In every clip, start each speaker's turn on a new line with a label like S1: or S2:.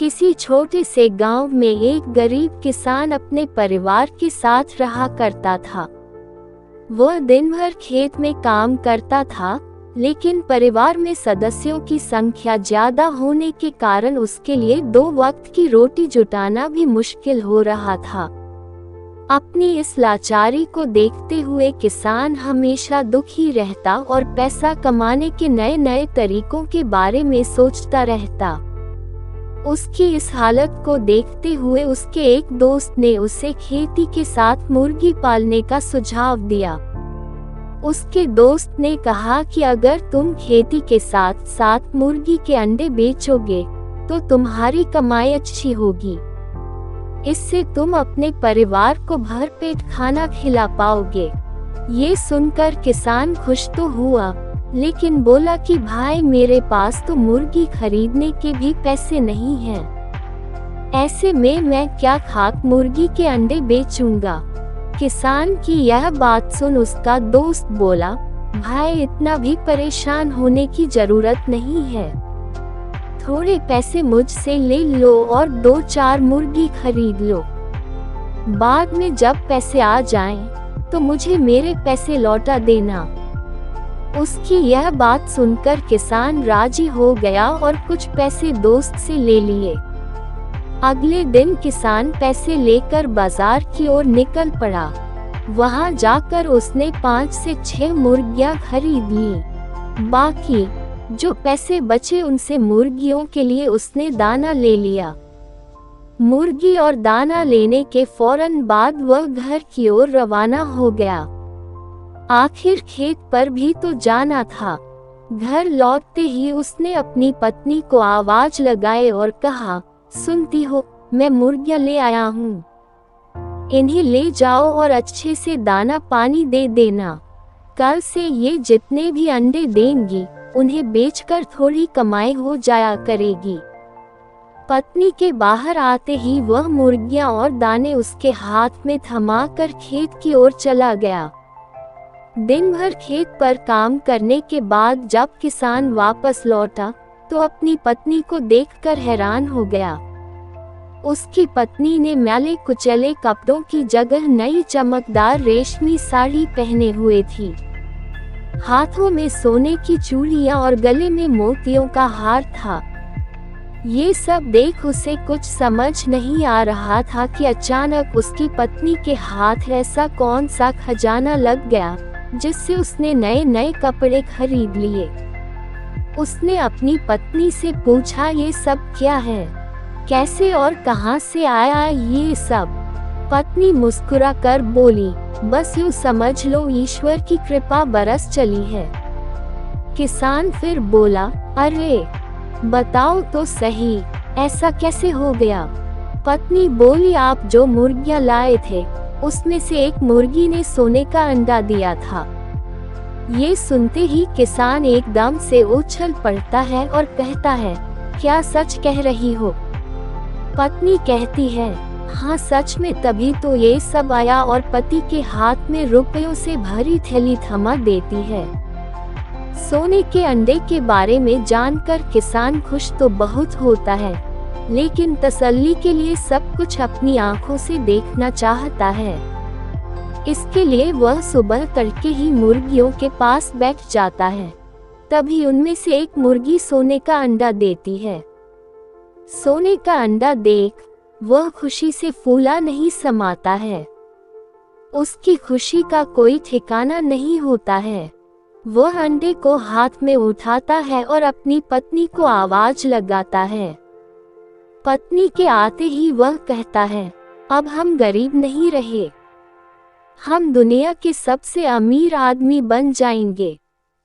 S1: किसी छोटे से गांव में एक गरीब किसान अपने परिवार के साथ रहा करता था। वह दिन भर खेत में काम करता था, लेकिन परिवार में सदस्यों की संख्या ज्यादा होने के कारण उसके लिए 2 वक्त की रोटी जुटाना भी मुश्किल हो रहा था। अपनी इस लाचारी को देखते हुए किसान हमेशा दुखी रहता और पैसा कमाने के नए नए तरीकों के बारे में सोचता रहता। उसकी इस हालत को देखते हुए उसके एक दोस्त ने उसे खेती के साथ मुर्गी पालने का सुझाव दिया। उसके दोस्त ने कहा कि अगर तुम खेती के साथ साथ मुर्गी के अंडे बेचोगे तो तुम्हारी कमाई अच्छी होगी। इससे तुम अपने परिवार को भरपेट खाना खिला पाओगे। ये सुनकर किसान खुश तो हुआ, लेकिन बोला कि भाई मेरे पास तो मुर्गी खरीदने के भी पैसे नहीं हैं। ऐसे में मैं क्या खाक मुर्गी के अंडे बेचूंगा। किसान की यह बात सुन उसका दोस्त बोला, भाई इतना भी परेशान होने की जरूरत नहीं है। थोड़े पैसे मुझसे ले लो और 2-4 मुर्गी खरीद लो। बाद में जब पैसे आ जाएं, तो मुझे मेरे पैसे लौटा देना। उसकी यह बात सुनकर किसान राजी हो गया और कुछ पैसे दोस्त से ले लिए। अगले दिन किसान पैसे लेकर बाजार की ओर निकल पड़ा। वहां जाकर उसने 5 से 6 मुर्गियां खरीद ली। बाकी जो पैसे बचे उनसे मुर्गियों के लिए उसने दाना ले लिया। मुर्गी और दाना लेने के फौरन बाद वह घर की ओर रवाना हो गया। आखिर खेत पर भी तो जाना था। घर लौटते ही उसने अपनी पत्नी को आवाज लगाए और कहा, सुनती हो, मैं मुर्गियां ले आया हूँ। इन्हें ले जाओ और अच्छे से दाना पानी दे देना। कल से ये जितने भी अंडे देंगी उन्हें बेचकर थोड़ी कमाई हो जाया करेगी। पत्नी के बाहर आते ही वह मुर्गियां और दाने उसके हाथ में थमाकर खेत की ओर चला गया। दिन भर खेत पर काम करने के बाद जब किसान वापस लौटा तो अपनी पत्नी को देखकर हैरान हो गया। उसकी पत्नी ने मैले कुचले कपड़ों की जगह नई चमकदार रेशमी साड़ी पहने हुए थी। हाथों में सोने की चूड़ियां और गले में मोतियों का हार था। ये सब देख उसे कुछ समझ नहीं आ रहा था कि अचानक उसकी पत्नी के हाथ ऐसा कौन सा खजाना लग गया जिससे उसने नए नए कपड़े खरीद लिए। उसने अपनी पत्नी से पूछा, ये सब क्या है, कैसे और कहां से आया ये सब। पत्नी मुस्कुरा कर बोली, बस यूं समझ लो ईश्वर की कृपा बरस चली है। किसान फिर बोला, अरे बताओ तो सही, ऐसा कैसे हो गया। पत्नी बोली, आप जो मुर्गियां लाए थे उसमें से एक मुर्गी ने सोने का अंडा दिया था। ये सुनते ही किसान एकदम से उछल पड़ता है और कहता है, क्या सच कह रही हो। पत्नी कहती है, हाँ सच में। तभी तो ये सब आया और पति के हाथ में रुपयों से भरी थैली थमा देती है। सोने के अंडे के बारे में जानकर किसान खुश तो बहुत होता है, लेकिन तसल्ली के लिए सब कुछ अपनी आंखों से देखना चाहता है। इसके लिए वह सुबह तड़के ही मुर्गियों के पास बैठ जाता है। तभी उनमें से एक मुर्गी सोने का अंडा देती है। सोने का अंडा देख वह खुशी से फूला नहीं समाता है। उसकी खुशी का कोई ठिकाना नहीं होता है। वह अंडे को हाथ में उठाता है और अपनी पत्नी को आवाज लगाता है। पत्नी के आते ही वह कहता है, अब हम गरीब नहीं रहे, हम दुनिया के सबसे अमीर आदमी बन जाएंगे।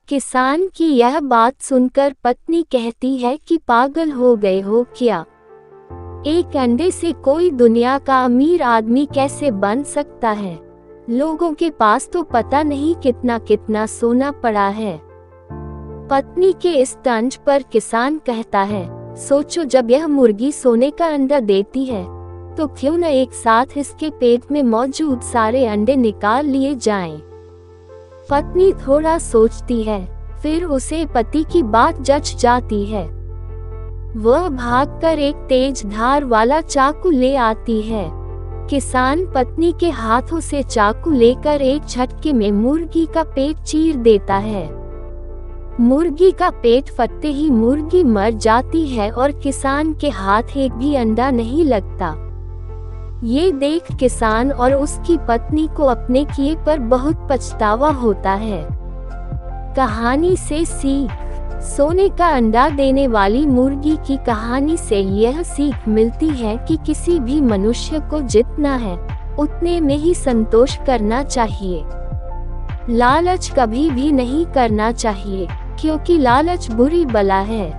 S1: किसान की यह बात सुनकर पत्नी कहती है कि पागल हो गए हो क्या, एक अंडे से कोई दुनिया का अमीर आदमी कैसे बन सकता है। लोगों के पास तो पता नहीं कितना कितना सोना पड़ा है। पत्नी के इस तंज पर किसान कहता है, सोचो जब यह मुर्गी सोने का अंडा देती है तो क्यों न एक साथ इसके पेट में मौजूद सारे अंडे निकाल लिए जाएं। पत्नी थोड़ा सोचती है, फिर उसे पति की बात जच जाती है। वह भागकर एक तेज धार वाला चाकू ले आती है। किसान पत्नी के हाथों से चाकू लेकर एक झटके में मुर्गी का पेट चीर देता है। मुर्गी का पेट फटते ही मुर्गी मर जाती है और किसान के हाथ एक भी अंडा नहीं लगता। ये देख किसान और उसकी पत्नी को अपने किए पर बहुत पछतावा होता है। कहानी से सीख। सोने का अंडा देने वाली मुर्गी की कहानी से यह सीख मिलती है कि किसी भी मनुष्य को जितना है उतने में ही संतोष करना चाहिए। लालच कभी भी नहीं करना चाहिए, क्योंकि लालच बुरी बला है।